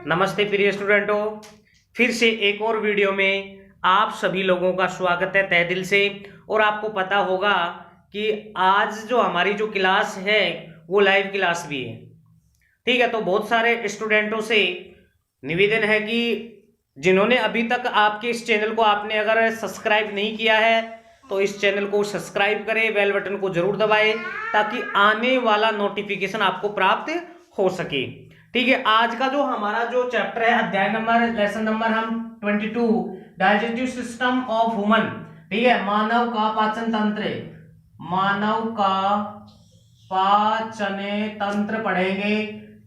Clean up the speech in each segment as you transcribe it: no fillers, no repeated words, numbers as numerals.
नमस्ते प्रिय स्टूडेंटों, फिर से एक और वीडियो में आप सभी लोगों का स्वागत है तहे दिल से। और आपको पता होगा कि आज जो हमारी जो क्लास है वो लाइव क्लास भी है। ठीक है, तो बहुत सारे स्टूडेंटों से निवेदन है कि जिन्होंने अभी तक आपके इस चैनल को आपने अगर सब्सक्राइब नहीं किया है तो इस चैनल को सब्सक्राइब करें, बेल बटन को जरूर दबाएं ताकि आने वाला नोटिफिकेशन आपको प्राप्त हो सके। ठीक है, आज का जो हमारा जो चैप्टर है अध्याय नंबर लेसन नंबर हम 22 डाइजेस्टिव सिस्टम ऑफ ह्यूमन। ठीक है, मानव का पाचन तंत्र, मानव का पाचन तंत्र पढ़ेंगे।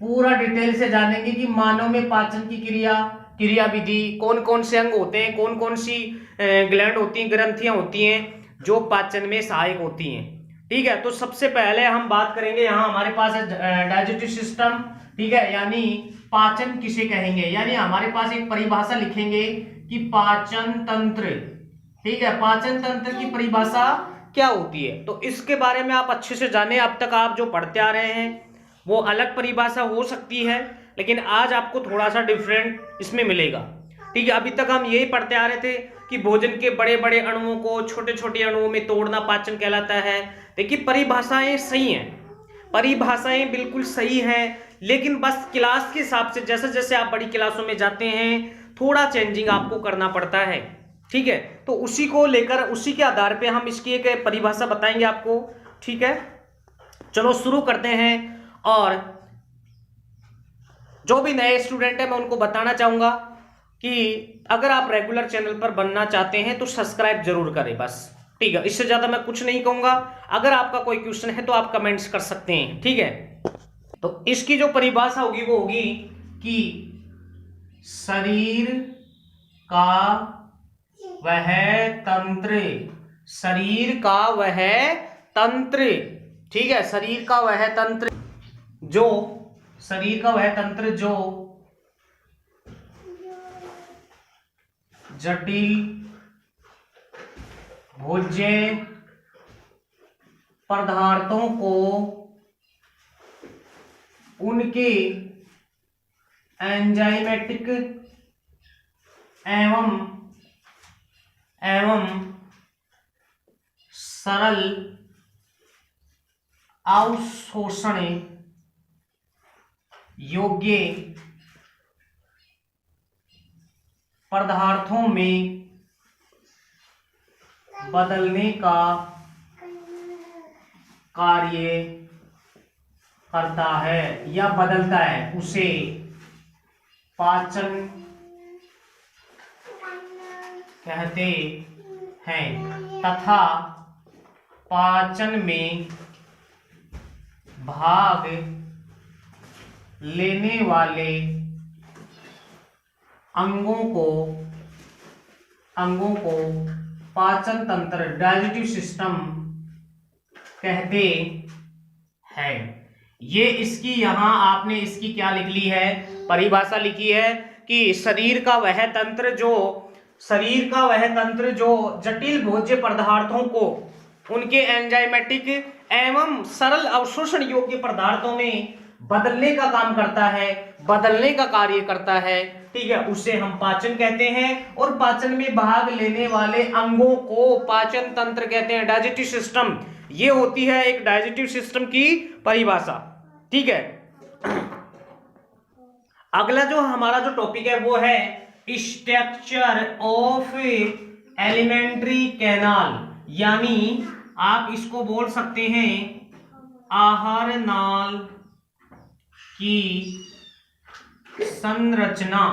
पूरा डिटेल से जानेंगे कि मानव में पाचन की क्रिया विधि, कौन कौन से अंग होते हैं, कौन कौन सी ग्लैंड होती हैं, ग्रंथियां होती हैं जो पाचन में सहायक होती हैं। ठीक है, तो सबसे पहले हम बात करेंगे, यहाँ हमारे पास है डाइजेस्टिव सिस्टम। ठीक है, यानी पाचन किसे कहेंगे, यानी हमारे पास एक परिभाषा लिखेंगे कि पाचन तंत्र। ठीक है, पाचन तंत्र की परिभाषा क्या होती है, तो इसके बारे में आप अच्छे से जाने। अब तक आप जो पढ़ते आ रहे हैं वो अलग परिभाषा हो सकती है, लेकिन आज आपको थोड़ा सा डिफरेंट इसमें मिलेगा। ठीक है, अभी तक हम यही पढ़ते आ रहे थे कि भोजन के बड़े बड़े अणुओं को छोटे छोटे अणुओं में तोड़ना पाचन कहलाता है। देखिए, परिभाषाएं सही हैं, परिभाषाएं बिल्कुल सही हैं, लेकिन बस क्लास के हिसाब से जैसे जैसे आप बड़ी क्लासों में जाते हैं थोड़ा चेंजिंग आपको करना पड़ता है। ठीक है, तो उसी को लेकर उसी के आधार पे हम इसकी एक परिभाषा बताएंगे आपको। ठीक है, चलो शुरू करते हैं। और जो भी नए स्टूडेंट है मैं उनको बताना चाहूंगा कि अगर आप रेगुलर चैनल पर बनना चाहते हैं तो सब्सक्राइब जरूर करें बस। ठीक है, इससे ज्यादा मैं कुछ नहीं कहूंगा। अगर आपका कोई क्वेश्चन है तो आप कमेंट्स कर सकते हैं। ठीक है, तो इसकी जो परिभाषा होगी वो होगी कि शरीर का वह तंत्र, शरीर का वह तंत्र। ठीक है, शरीर का वह तंत्र जो, शरीर का वह तंत्र जो जटिल भोज्य पदार्थों को उनके एंजाइमेटिक एवं सरल अवशोषण योग्य पदार्थों में बदलने का कार्य करता है या बदलता है, उसे पाचन कहते हैं। तथा पाचन में भाग लेने वाले अंगों को पाचन तंत्र, डाइजेस्टिव सिस्टम कहते हैं। ये इसकी यहां आपने इसकी क्या लिख ली है, परिभाषा लिखी है कि शरीर का वह तंत्र जो जटिल भोज्य पदार्थों को उनके एंजाइमेटिक एवं सरल अवशोषण योग्य पदार्थों में बदलने का काम करता है, बदलने का कार्य करता है। ठीक है, उसे हम पाचन कहते हैं। और पाचन में भाग लेने वाले अंगों को पाचन तंत्र कहते हैं, डाइजेस्टिव सिस्टम। ये होती है एक डाइजेस्टिव सिस्टम की परिभाषा। ठीक है, अगला जो हमारा जो टॉपिक है वो है स्ट्रक्चर ऑफ एलिमेंट्री कैनाल, यानी आप इसको बोल सकते हैं आहार नाल की संरचना।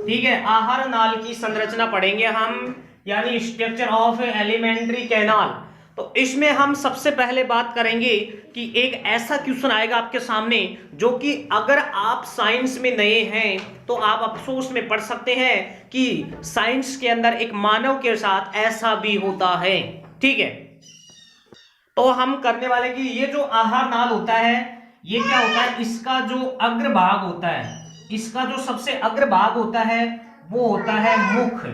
ठीक है, आहार नाल की संरचना पढ़ेंगे हम, यानी स्ट्रक्चर ऑफ एलिमेंट्री कैनाल। तो इसमें हम सबसे पहले बात करेंगे कि एक ऐसा क्वेश्चन आएगा आपके सामने जो कि अगर आप साइंस में नए हैं तो आप अफसोस में पढ़ सकते हैं कि साइंस के अंदर एक मानव के साथ ऐसा भी होता है। ठीक है, तो हम करने वाले कि ये जो आहार नाल होता है ये क्या होता है, इसका जो अग्रभाग होता है, इसका जो सबसे अग्रभाग होता है वो होता है मुख।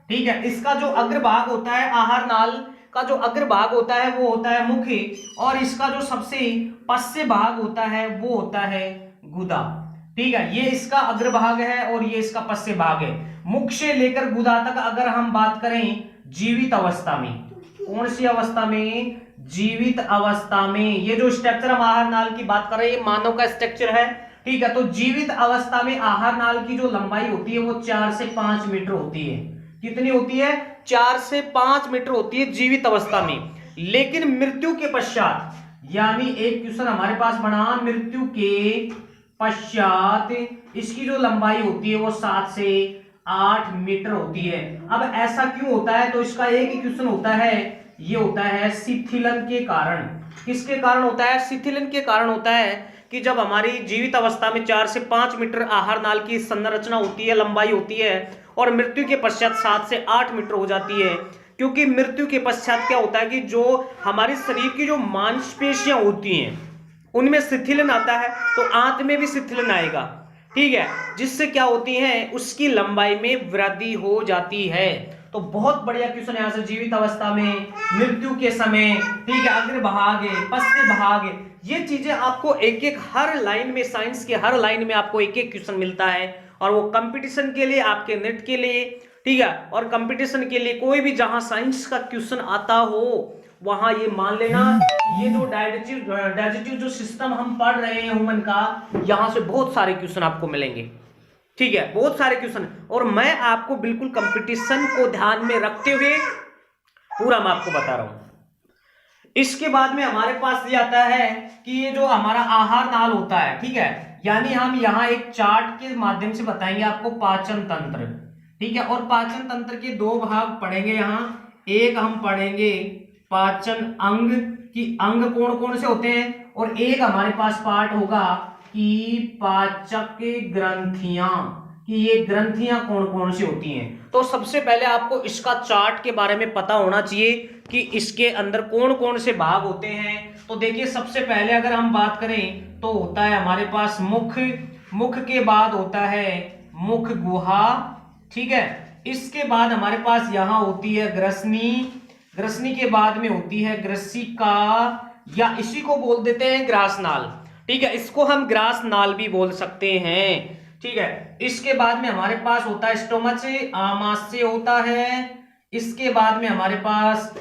ठीक है, इसका जो अग्रभाग होता है, आहार नाल का जो अग्रभाग होता है वो होता है मुख, और इसका जो सबसे पश्च भाग होता है वो होता है गुदा। ठीक है, ये इसका अग्रभाग है और ये इसका पश्च भाग है। मुख से लेकर गुदा तक अगर हम बात करें जीवित अवस्था में, कौन सी अवस्था में? जीवित अवस्था में। ये जो स्ट्रक्चर हम आहार नाल की बात कर रहे हैं ये मानव का स्ट्रक्चर है, ठीक है। तो जीवित अवस्था में आहार नाल की जो लंबाई होती है वो 4 से 5 मीटर होती है। कितनी होती है? 4 से 5 मीटर होती है जीवित अवस्था में। लेकिन मृत्यु के पश्चात, यानी एक क्वेश्चन हमारे पास बना, मृत्यु के पश्चात इसकी जो लंबाई होती है वो 7 से 8 मीटर होती है। अब ऐसा क्यों होता है? तो इसका एक ही क्वेश्चन होता है, ये होता है शिथिलन के कारण। किसके कारण होता है? शिथिलन के कारण होता है कि जब हमारी जीवित अवस्था में 4 से 5 मीटर आहार नाल की संरचना होती है, लंबाई होती है, और मृत्यु के पश्चात 7 से 8 मीटर हो जाती है। क्योंकि मृत्यु के पश्चात क्या होता है कि जो हमारे शरीर की जो मांसपेशियां होती हैं उनमें शिथिलन आता है, तो आंत में भी शिथिलन आएगा, ठीक है, जिससे क्या होती है, उसकी लंबाई में वृद्धि हो जाती है। तो बहुत बढ़िया क्वेश्चन यहां से, जीवित अवस्था में, मृत्यु के समय, ठीक है, अग्रभाग, पश्च भाग, ये चीजें आपको एक एक हर लाइन में, साइंस के हर लाइन में आपको एक एक क्वेश्चन मिलता है। और वो कंपटीशन के लिए, आपके नेट के लिए, ठीक है, और कंपटीशन के लिए कोई भी जहां साइंस का क्वेश्चन आता हो वहां ये मान लेना, ये जो डाइजेस्टिव जो सिस्टम हम पढ़ रहे हैं ह्यूमन का, यहां से बहुत सारे क्वेश्चन आपको मिलेंगे, ठीक है, बहुत सारे क्वेश्चन। और मैं आपको बिल्कुल कंपटीशन को ध्यान में रखते हुए पूरा मैं आपको बता रहा हूं। इसके बाद में हमारे पास ये आता है कि ये जो हमारा आहार नाल होता है, ठीक है, यानी हम यहाँ एक चार्ट के माध्यम से बताएंगे आपको पाचन तंत्र, ठीक है। और पाचन तंत्र के 2 भाग पढ़ेंगे यहाँ। एक हम पढ़ेंगे पाचन अंग की अंग कौन कौन से होते हैं, और एक हमारे पास पार्ट होगा कि पाचक ग्रंथियां, कि ये ग्रंथियां कौन कौन सी होती हैं। तो सबसे पहले आपको इसका चार्ट के बारे में पता होना चाहिए कि इसके अंदर कौन कौन से भाग होते हैं। तो देखिए, सबसे पहले अगर हम बात करें तो होता है हमारे पास मुख, मुख के बाद होता है मुख गुहा, ठीक है। इसके बाद हमारे पास यहां होती है ग्रसनी, ग्रसनी के बाद में होती है ग्रसिका, या इसी को बोल देते हैं ग्रासनाल, ठीक है, इसको हम ग्रासनाल भी बोल सकते हैं, ठीक है। इसके बाद में हमारे पास होता है स्टोमच, आमाशय होता है। इसके बाद में हमारे पास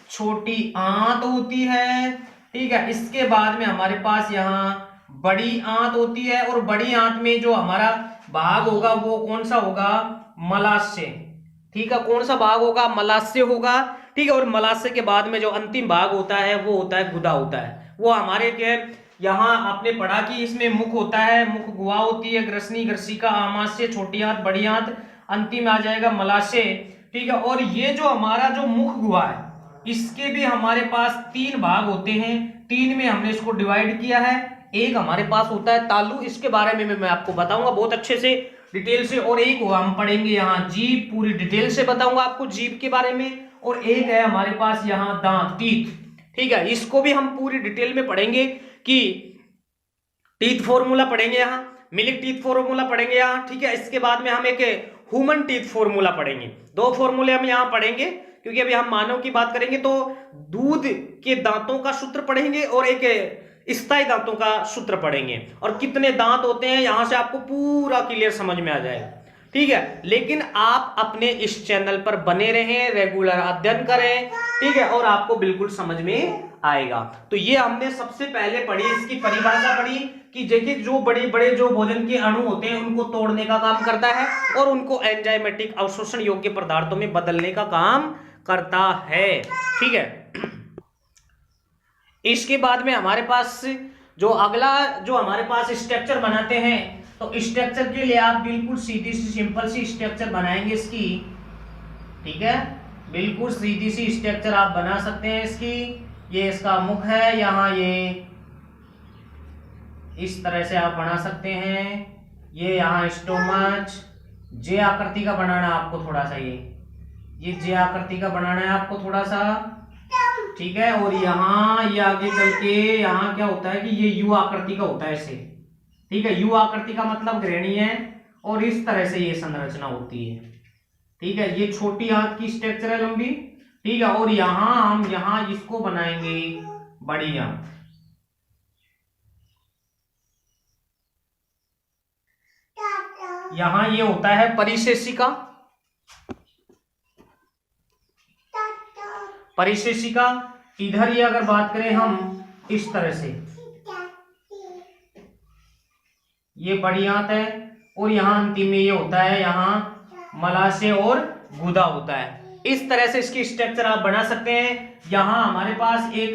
छोटी आंत होती है, ठीक है। इसके बाद में हमारे पास यहाँ बड़ी आंत होती है, और बड़ी आंत में जो हमारा भाग होगा वो कौन सा होगा? मलाशय, ठीक है, कौन सा भाग होगा? मलाशय होगा, ठीक है। और मलाशय के बाद में जो अंतिम भाग होता है वो होता है गुदा होता है। वो हमारे के यहाँ आपने पढ़ा कि इसमें मुख होता है, मुख गुहा होती है, ग्रसनी, ग्रसिका, आमाशय, छोटी आंत, बड़ी आंत, अंतिम आ जाएगा मलाशय, ठीक है। और ये जो हमारा जो मुख गुहा है इसके भी हमारे पास 3 भाग होते हैं, 3 में हमने इसको डिवाइड किया है। एक हमारे पास होता है तालु, इसके बारे में मैं आपको बताऊंगा बहुत अच्छे से, डिटेल से। और एक हम पढ़ेंगे यहाँ जीभ, पूरी डिटेल से बताऊंगा आपको जीभ के बारे में। और एक है हमारे पास यहाँ दांत, टीथ, ठीक है, इसको भी हम पूरी डिटेल में पढ़ेंगे कि टीथ फॉर्मूला पढ़ेंगे यहाँ, मिल्क टीथ फॉर्मूला पढ़ेंगे यहाँ, ठीक है। इसके बाद में हम एक ह्यूमन टीथ फॉर्मूला पढ़ेंगे। 2 फॉर्मूले हम यहाँ पढ़ेंगे, क्योंकि अभी हम मानव की बात करेंगे तो दूध के दांतों का सूत्र पढ़ेंगे और एक स्थायी दांतों का सूत्र पढ़ेंगे। और कितने दांत होते हैं यहां से आपको पूरा क्लियर समझ में आ जाएगा, ठीक है। लेकिन आप अपने इस चैनल पर बने रहें, रेगुलर अध्ययन करें, ठीक है, और आपको बिल्कुल समझ में आएगा। तो ये हमने सबसे पहले पढ़ी, इसकी परिभाषा पढ़ी कि देखिए जो बड़े बड़े जो भोजन के अणु होते हैं उनको तोड़ने का काम करता है और उनको एंजाइमेटिक अवशोषण योग्य पदार्थों में बदलने का काम करता है, ठीक है। इसके बाद में हमारे पास जो अगला जो हमारे पास स्ट्रक्चर बनाते हैं, तो स्ट्रक्चर के लिए आप बिल्कुल सीधी सी सिंपल सी स्ट्रक्चर बनाएंगे इसकी, ठीक है, बिल्कुल सीधी सी स्ट्रक्चर आप बना सकते हैं इसकी। ये इसका मुख है, यहाँ ये इस तरह से आप बना सकते हैं। ये यहाँ स्टोमच, जे आकृति का बनाना है आपको थोड़ा सा, ये जे आकृति का बनाना है आपको थोड़ा सा, ठीक है। और यहाँ ये आगे चल के यहाँ क्या होता है कि ये यू आकृति का होता है ऐसे, ठीक है, यू आकृति का मतलब ग्रहणी है और इस तरह से ये संरचना होती है, ठीक है। ये छोटी आंत की स्ट्रक्चर है लंबी, ठीक है। और यहाँ हम यहाँ इसको बनाएंगे बड़ी आंत, यहां ये होता है परिशेषिका। परिशेषिका इधर ये अगर बात करें हम इस तरह से, ये बड़ी आंत है और यहाँ अंतिम में ये होता है, यहाँ मलाशय और गुदा होता है। इस तरह से इसकी स्ट्रक्चर आप बना सकते हैं। यहाँ हमारे पास एक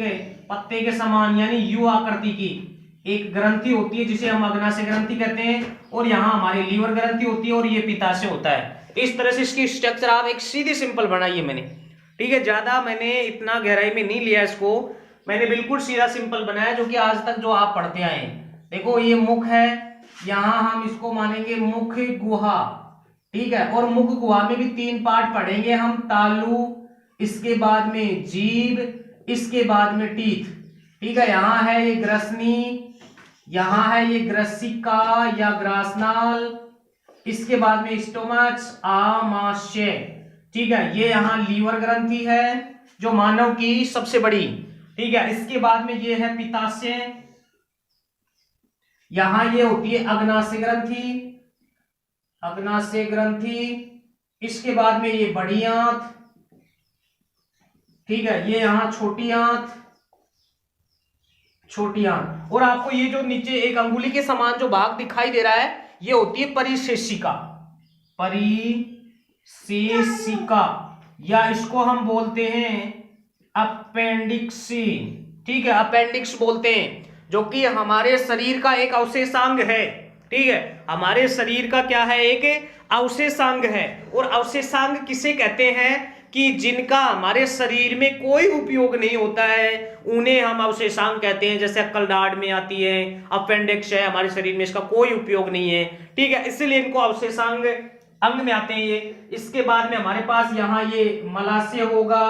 पत्ते के समान यानी यू आकृति की एक ग्रंथि होती है जिसे हम अग्नाशय ग्रंथि कहते हैं, और यहाँ हमारी लीवर ग्रंथि होती है और ये पित्ताशय होता है। इस तरह से इसकी स्ट्रक्चर आप एक सीधी सिंपल बनाई है मैंने, ठीक है। ज्यादा मैंने इतना गहराई में नहीं लिया इसको, मैंने बिल्कुल सीधा सिंपल बनाया जो कि आज तक जो आप पढ़ते आए हैं। देखो ये मुख है, यहां हम इसको मानेंगे मुख गुहा, ठीक है। और मुख गुहा में भी 3 पार्ट पढ़ेंगे हम, तालु, इसके बाद में जीभ, इसके बाद में टीथ, ठीक है। यहाँ है ये ग्रसनी, यहाँ है ये ग्रसिका या ग्रासनाल, इसके बाद में स्टोमच, आमाशय, ठीक है। ये यहाँ लीवर ग्रंथि है जो मानव की सबसे बड़ी, ठीक है। इसके बाद में ये है पित्ताशय, यहां ये होती है अग्नाशय ग्रंथि, अग्नाशय ग्रंथि, इसके बाद में ये बड़ी आंत, ठीक है। ये यहां छोटी आंत, छोटी आंत, और आपको ये जो नीचे एक अंगुली के समान जो भाग दिखाई दे रहा है ये होती है परिशेषिका। परिशेषिका या इसको हम बोलते हैं अपेंडिक्स, ठीक है। अपेंडिक्स बोलते हैं जो कि हमारे शरीर का एक अवशेषांग है, ठीक है। हमारे शरीर का क्या है, एक अवशेषांग है। और अवशेषांग किसे कहते हैं कि जिनका हमारे शरीर में कोई उपयोग नहीं होता है उन्हें हम अवशेषांग कहते हैं। जैसे अक्कल दाढ़ में आती है, अपेंडिक्स है, हमारे शरीर में इसका कोई उपयोग नहीं है, ठीक है, इसलिए इनको अवशेषांग अंग में आते हैं ये। इसके बाद में हमारे पास यहाँ ये मलाशय होगा,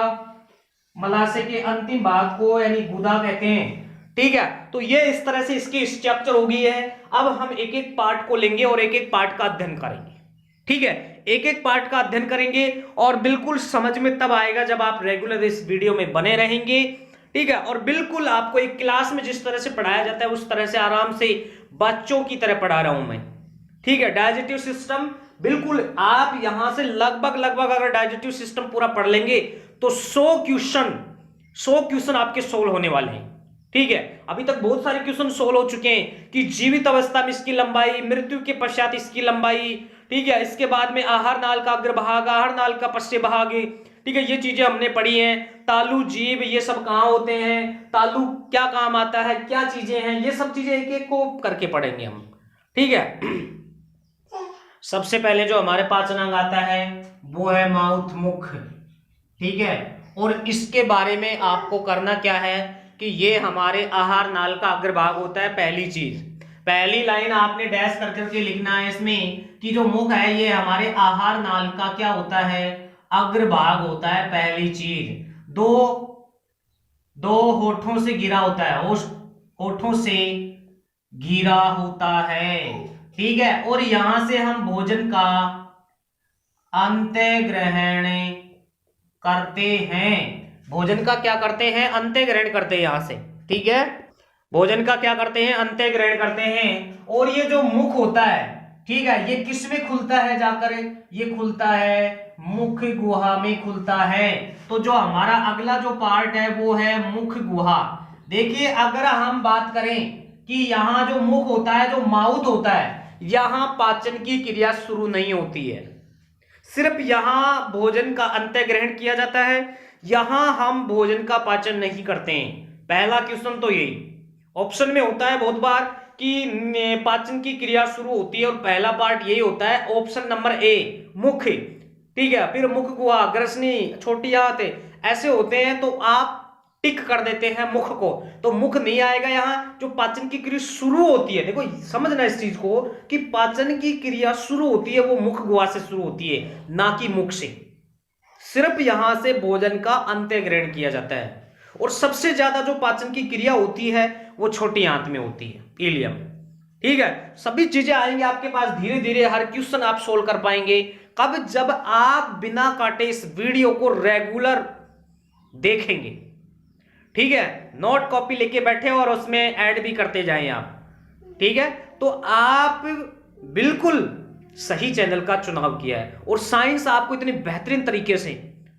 मलाशय के अंतिम भाग को यानी गुदा कहते हैं, ठीक है। तो ये इस तरह से इसकी स्ट्रक्चर हो गई है। अब हम एक एक पार्ट को लेंगे और एक एक पार्ट का अध्ययन करेंगे, ठीक है। एक एक पार्ट का अध्ययन करेंगे और बिल्कुल समझ में तब आएगा जब आप रेगुलर इस वीडियो में बने रहेंगे, ठीक है। और बिल्कुल आपको एक क्लास में जिस तरह से पढ़ाया जाता है उस तरह से आराम से बच्चों की तरह पढ़ा रहा हूं मैं, ठीक है। डाइजेस्टिव सिस्टम बिल्कुल आप यहां से लगभग अगर डाइजेस्टिव सिस्टम पूरा पढ़ लेंगे तो 100 क्वेश्चन आपके सोल्व होने वाले हैं, ठीक है। अभी तक बहुत सारे क्वेश्चन सोल्व हो चुके हैं कि जीवित अवस्था में इसकी लंबाई, मृत्यु के पश्चात इसकी लंबाई, ठीक है। इसके बाद में आहार नाल का अग्रभाग, आहार नाल का पश्च भाग, ठीक है। ये चीजें हमने पढ़ी हैं। तालु, जीभ, ये सब कहाँ होते हैं, तालु क्या काम आता है, क्या चीजें हैं, ये सब चीजें एक एक को करके पढ़ेंगे हम, ठीक है। सबसे पहले जो हमारे पाचनांग आता है वो है माउथ, मुख, ठीक है। और इसके बारे में आपको करना क्या है कि ये हमारे आहार नाल का अग्रभाग होता है। पहली चीज, पहली लाइन आपने डैश कर करके लिखना है इसमें कि जो मुख है ये हमारे आहार नाल का क्या होता है, अग्रभाग होता है। पहली चीज, दो होठों से घिरा होता है, होठों से घिरा होता है, ठीक है। और यहां से हम भोजन का अंत्य ग्रहण करते हैं। भोजन का क्या करते हैं, अंत्य ग्रहण करते हैं यहां से, ठीक है। भोजन का क्या करते हैं, अंत्य ग्रहण करते हैं। और ये जो मुख होता है, ठीक है, ये किस में खुलता है जाकर, ये खुलता है मुख गुहा में खुलता है। तो जो हमारा अगला जो पार्ट है वो है मुख गुहा। देखिए अगर हम बात करें कि यहाँ जो मुख होता है, जो माउथ होता है, यहां पाचन की क्रिया शुरू नहीं होती है, सिर्फ यहां भोजन का अंत्य ग्रहण किया जाता है, यहां हम भोजन का पाचन नहीं करते हैं। पहला क्वेश्चन तो यही ऑप्शन में होता है बहुत बार कि पाचन की क्रिया शुरू होती है और पहला पार्ट यही होता है, ऑप्शन नंबर ए मुख, ठीक है। फिर मुख गुहा, ग्रसनी, छोटी आंत ऐसे होते हैं तो आप टिक कर देते हैं मुख को, तो मुख नहीं आएगा। यहां जो पाचन की क्रिया शुरू होती है, देखो समझना इस चीज को कि पाचन की क्रिया शुरू होती है वो मुख गुहा से शुरू होती है, ना कि मुख से। सिर्फ यहां से भोजन का अंत्य ग्रहण किया जाता है। और सबसे ज्यादा जो पाचन की क्रिया होती है वो छोटी आंत में होती है, इलियम, ठीक है। सभी चीजें आएंगी आपके पास धीरे धीरे, हर क्वेश्चन आप सोल्व कर पाएंगे कब, जब आप बिना काटे इस वीडियो को रेगुलर देखेंगे, ठीक है। नोट कॉपी लेके बैठे और उसमें ऐड भी करते जाएं आप, ठीक है। तो आप बिल्कुल सही चैनल का चुनाव किया है। और साइंस आपको इतनी बेहतरीन तरीके से,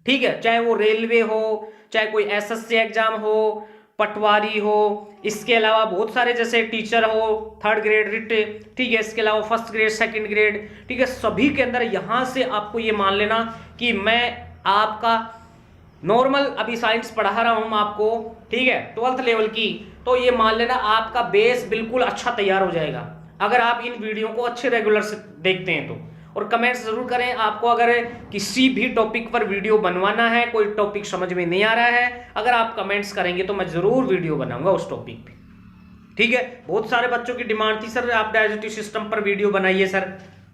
ठीक है, चाहे वो रेलवे हो, चाहे कोई एसएससी एग्जाम हो, पटवारी हो, इसके अलावा बहुत सारे जैसे टीचर हो, 3rd ग्रेड रिट, ठीक है, इसके अलावा 1st ग्रेड 2nd ग्रेड, ठीक है, सभी के अंदर यहां से आपको ये मान लेना कि मैं आपका नॉर्मल अभी साइंस पढ़ा रहा हूं आपको, ठीक है, 12th लेवल की, तो ये मान लेना आपका बेस बिल्कुल अच्छा तैयार हो जाएगा अगर आप इन वीडियो को अच्छे रेगुलर से देखते हैं तो। और कमेंट्स जरूर करें आपको अगर किसी भी टॉपिक पर वीडियो बनवाना है, कोई टॉपिक समझ में नहीं आ रहा है, अगर आप कमेंट्स करेंगे तो मैं जरूर वीडियो बनाऊंगा उस टॉपिक पे, ठीक है। बहुत सारे बच्चों की डिमांड थी सर आप डाइजेस्टिव सिस्टम पर वीडियो बनाइए सर,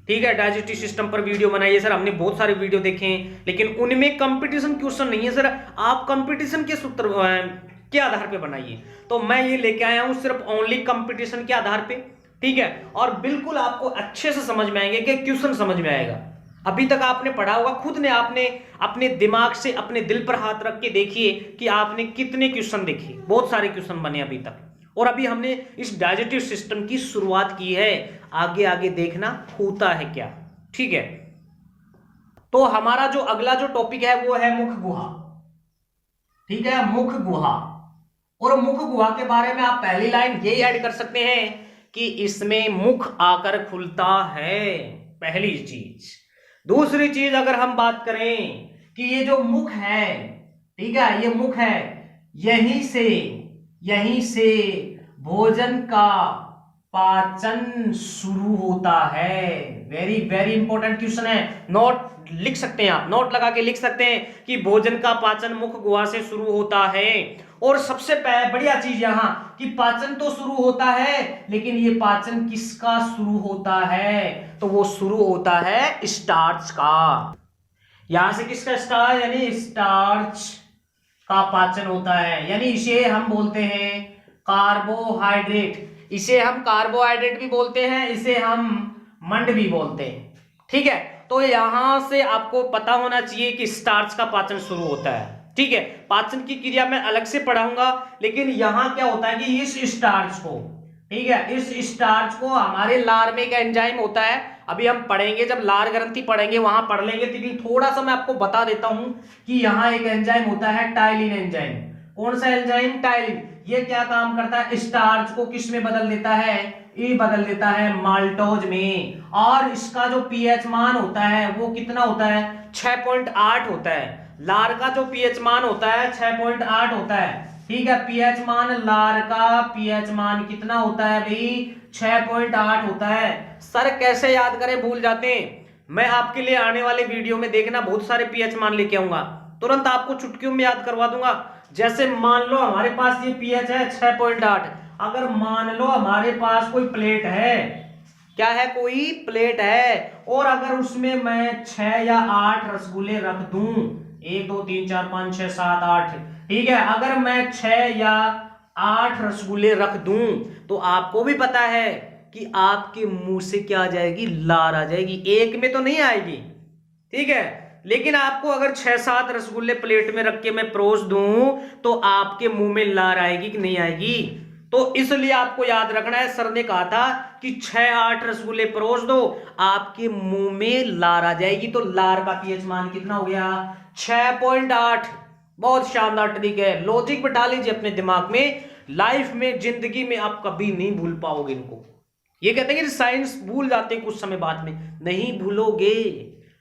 ठीक है, डाइजेस्टिव सिस्टम पर वीडियो बनाइए सर। हमने बहुत सारे वीडियो देखे हैं लेकिन उनमें कंपटीशन क्वेश्चन नहीं है सर, आप कंपटीशन के सूत्र के आधार पे बनाइए। तो मैं ये लेके आया हूं सिर्फ ओनली कंपटीशन के आधार पे, ठीक है, और बिल्कुल आपको अच्छे से समझ में आएंगे कि क्वेश्चन समझ में आएगा। अभी तक आपने पढ़ा होगा, खुद ने आपने अपने दिमाग से अपने दिल पर हाथ रख के देखिए कि आपने कितने क्वेश्चन देखे, बहुत सारे क्वेश्चन बने अभी तक। और अभी हमने इस डाइजेस्टिव सिस्टम की शुरुआत की है, आगे आगे देखना होता है क्या, ठीक है। तो हमारा जो अगला जो टॉपिक है वो है मुख गुहा, ठीक है, मुख गुहा। और मुख गुहा के बारे में आप पहली लाइन यही ऐड कर सकते हैं कि इसमें मुख आकर खुलता है, पहली चीज। दूसरी चीज अगर हम बात करें कि ये जो मुख है, ठीक है, ये मुख है, यहीं से भोजन का पाचन शुरू होता है। वेरी वेरी इंपॉर्टेंट क्वेश्चन है, नोट लिख सकते हैं आप, नोट लगा के लिख सकते हैं कि भोजन का पाचन मुख गुहा से शुरू होता है। और सबसे बढ़िया चीज यहां कि पाचन तो शुरू होता है, लेकिन ये पाचन किसका शुरू होता है, तो वो शुरू होता है स्टार्च का। यहां से किसका स्टार्च, यानी स्टार्च का पाचन होता है, यानी इसे हम बोलते हैं कार्बोहाइड्रेट। इसे हम कार्बोहाइड्रेट भी बोलते हैं, इसे हम मंड भी बोलते हैं, ठीक है। तो यहां से आपको पता होना चाहिए कि स्टार्च का पाचन शुरू होता है, ठीक है। पाचन की क्रिया मैं अलग से पढ़ाऊंगा, लेकिन यहां क्या होता है कि इस स्टार्च को, ठीक है, इस स्टार्च को हमारे लार में एक एंजाइम होता है, अभी हम पढ़ेंगे जब लार ग्रंथि पढ़ेंगे वहां पढ़ लेंगे, लेकिन थोड़ा सा मैं आपको बता देता हूं कि यहां एक एंजाइम होता है टाइलिन एंजाइम। कौन सा एंजाइम, टाइलिन। ये क्या काम करता है, स्टार्च को किस में बदल देता है, ये बदल देता है माल्टोज में। और इसका जो पीएच मान होता है वो कितना होता है, 6.8 होता है। लार का जो पीएच मान होता है 6.8 होता है, ठीक है। पीएच मान, लार का पीएच मान कितना होता है भाई, 6.8 होता है। सर कैसे याद करें, भूल जाते हैं। मैं आपके लिए आने वाले वीडियो में देखना बहुत सारे पीएच मान लेके आऊंगा, तुरंत आपको चुटकियों में याद करवा दूंगा। जैसे मान लो हमारे पास ये पीएच है 6.8, अगर मान लो हमारे पास कोई प्लेट है, क्या है, कोई प्लेट है, और अगर उसमें मैं 6 या 8 रसगुल्ले रख दूं, 1 2 3 4 5 6 7 8, ठीक है, अगर मैं 6 या 8 रसगुल्ले रख दूं तो आपको भी पता है कि आपके मुंह से क्या आ जाएगी, लार आ जाएगी। एक में तो नहीं आएगी, ठीक है, लेकिन आपको अगर 6-7 रसगुल्ले प्लेट में रख के मैं परोस दूं तो आपके मुंह में लार आएगी कि नहीं आएगी। तो इसलिए आपको याद रखना है, सर ने कहा था कि 6-8 रसगुल्ले परोस दो, आपके मुंह में लार आ जाएगी। तो लार का पीएच मान कितना हो गया, 6.8। बहुत शानदार ट्रिक है, लॉजिक बिठा लीजिए अपने दिमाग में, लाइफ में, जिंदगी में आप कभी नहीं भूल पाओगे इनको। ये कहते हैं कि साइंस भूल जाते हैं कुछ समय बाद में, नहीं भूलोगे,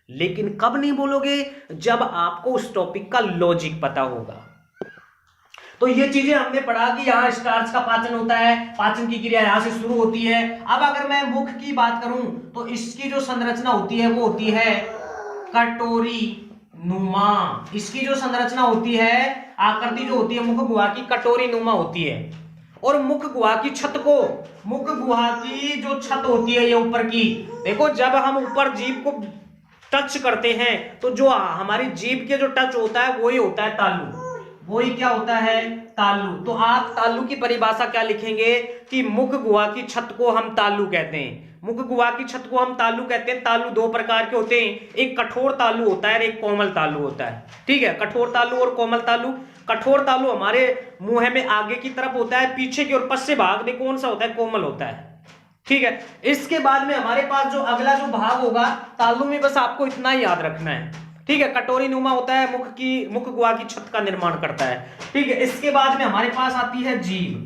लेकिन कब नहीं भूलोगे, जब आपको उस टॉपिक का लॉजिक पता होगा। तो ये चीजें हमने पढ़ा कि यहाँ स्टार्च का पाचन होता है, पाचन की क्रिया यहाँ से शुरू होती है। अब अगर मैं मुख की बात करूं तो इसकी जो संरचना होती है वो होती है कटोरी नुमा। इसकी जो संरचना होती है, आकृति जो होती है मुख गुहा की, कटोरी नुमा होती है। और मुख गुहा की छत को, मुख गुहा की जो छत होती है ये ऊपर की, देखो जब हम ऊपर जीभ को टच करते हैं तो जो हमारी जीभ के जो टच होता है वही होता है तालु, वही क्या होता है, तालु। तो आप तालु की परिभाषा क्या लिखेंगे कि मुख गुहा की छत को हम तालु कहते हैं। मुख गुहा की छत को हम तालु कहते हैं। तालु 2 प्रकार के होते हैं, एक कठोर तालु होता है और एक कोमल तालु होता है, ठीक है, कठोर तालु और कोमल तालु। कठोर तालु हमारे मुंह में आगे की तरफ होता है, पीछे की ओर पश्चिम भाग में कौन सा होता है, कोमल होता है, ठीक है। इसके बाद में हमारे पास जो अगला जो भाग होगा तालु में, बस आपको इतना ही याद रखना है, ठीक है। कटोरी नुमा होता है, मुख गुहा की छत का निर्माण करता है, ठीक है। इसके बाद में हमारे पास आती है जीभ।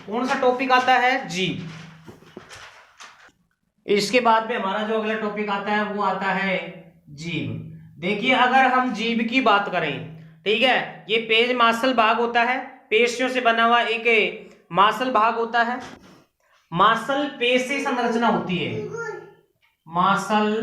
कौन सा टॉपिक आता है? जीभ। इसके बाद में हमारा जो अगला टॉपिक आता है वो आता है जीभ। देखिए अगर हम जीभ की बात करें, ठीक है, ये पेज मांसल भाग होता है, पेशियों से बना हुआ एक मांसल भाग होता है। मांसल पेशी संरचना होती है, मांसल